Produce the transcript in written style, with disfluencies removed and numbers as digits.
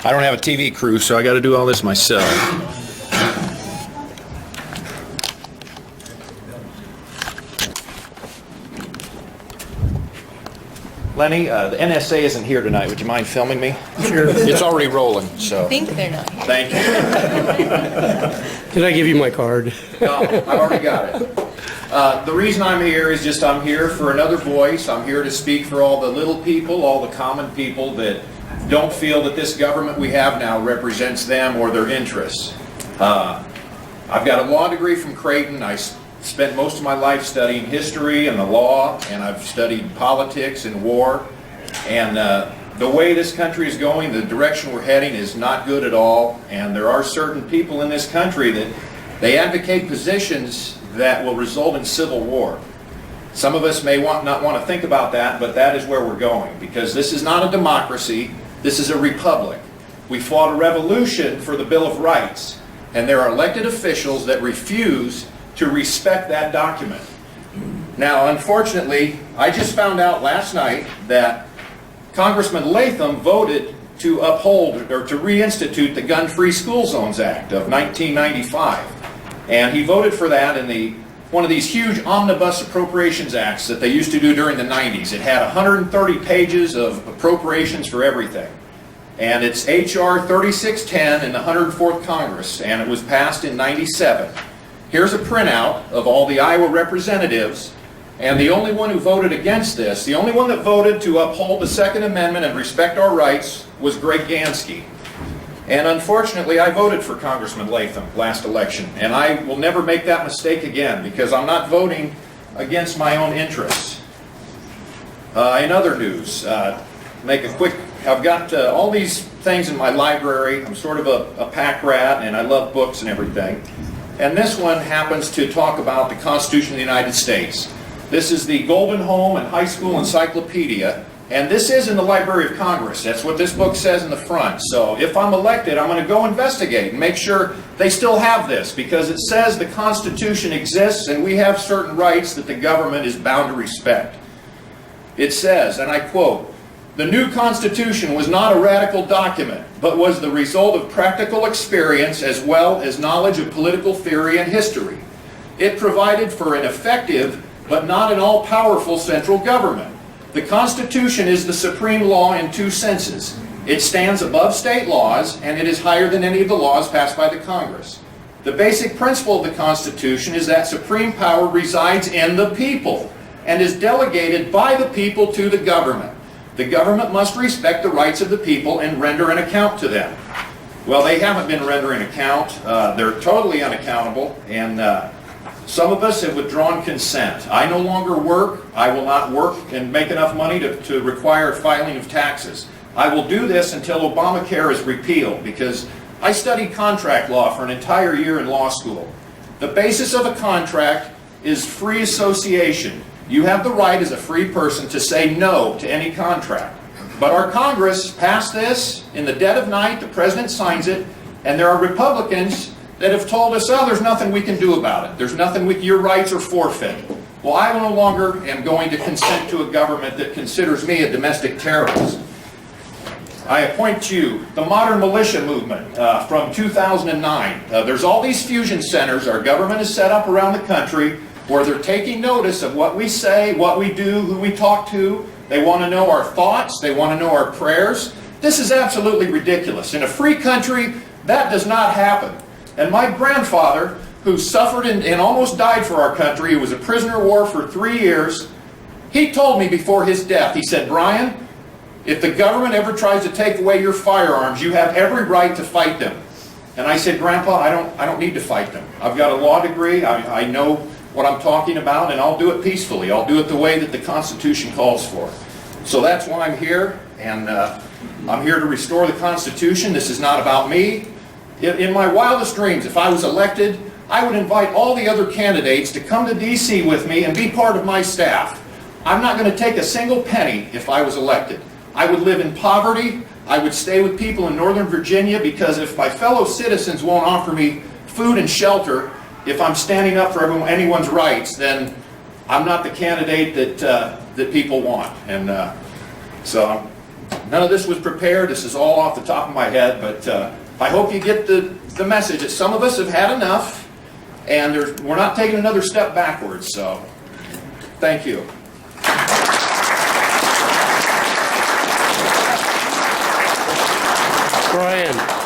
I don't have a TV crew, so I got to do all this myself. Lenny, the NSA isn't here tonight. Would you mind filming me? Sure. It's already rolling, so. I think they're not here. Thank you. Did I give you my card? No, I've already got it. The reason I'm here is just I'm here for another voice. I'm here to speak for all the little people, all the common people that don't feel that this government we have now represents them or their interests. I've got a law degree from Creighton. I spent most of my life studying history and the law, and I've studied politics and war. And the way this country is going, the direction we're heading is not good at all. And there are certain people in this country that they advocate positions that will result in civil war. Some of us may not want to think about that, but that is where we're going, because this is not a democracy, this is a republic. We fought a revolution for the Bill of Rights, and there are elected officials that refuse to respect that document. Now, unfortunately, I just found out last night that Congressman Latham voted to uphold or to reinstitute the Gun-Free School Zones Act of 1995. And he voted for that in one of these huge omnibus appropriations acts that they used to do during the 90s. It had 130 pages of appropriations for everything. And it's H.R. 3610 in the 104th Congress, and it was passed in 97. Here's a printout of all the Iowa representatives, and the only one who voted against this, the only one that voted to uphold the Second Amendment and respect our rights, was Greg Gansky. And unfortunately, I voted for Congressman Latham last election, and I will never make that mistake again, because I'm not voting against my own interests. In other news, I've got all these things in my library. I'm sort of a pack rat, and I love books and everything. And this one happens to talk about the Constitution of the United States. This is the Golden Home and High School Encyclopedia. And this is in the Library of Congress. That's what this book says in the front. So if I'm elected, I'm going to go investigate and make sure they still have this, because it says the Constitution exists and we have certain rights that the government is bound to respect. It says, and I quote, "The new Constitution was not a radical document, but was the result of practical experience as well as knowledge of political theory and history. It provided for an effective but not an all-powerful central government. The Constitution is the supreme law in two senses. It stands above state laws, and it is higher than any of the laws passed by the Congress. The basic principle of the Constitution is that supreme power resides in the people and is delegated by the people to the government. The government must respect the rights of the people and render an account to them." Well, they haven't been rendering account. They're totally unaccountable, and some of us have withdrawn consent. I no longer work. I will not work and make enough money to require filing of taxes. I will do this until Obamacare is repealed, because I studied contract law for an entire year in law school. The basis of a contract is free association. You have the right as a free person to say no to any contract. But our Congress passed this in the dead of night, the president signs it, and there are Republicans that have told us, oh, there's nothing we can do about it. There's nothing your rights are forfeit. Well, I no longer am going to consent to a government that considers me a domestic terrorist. I appoint to you the modern militia movement from 2009. There's all these fusion centers our government has set up around the country where they're taking notice of what we say, what we do, who we talk to. They want to know our thoughts. They want to know our prayers. This is absolutely ridiculous. In a free country, that does not happen. And my grandfather, who suffered and almost died for our country, who was a prisoner of war for 3 years, he told me before his death, he said, "Bryan, if the government ever tries to take away your firearms, you have every right to fight them." And I said, "Grandpa, I don't need to fight them. I've got a law degree. I know what I'm talking about, and I'll do it peacefully. I'll do it the way that the Constitution calls for." So that's why I'm here, and I'm here to restore the Constitution. This is not about me. In my wildest dreams, if I was elected, I would invite all the other candidates to come to D.C. with me and be part of my staff. I'm not going to take a single penny if I was elected. I would live in poverty. I would stay with people in Northern Virginia, because if my fellow citizens won't offer me food and shelter, if I'm standing up for anyone's rights, then I'm not the candidate that that people want. And so none of this was prepared. This is all off the top of my head, but I hope you get the message that some of us have had enough, and we're not taking another step backwards. So thank you. Bryan.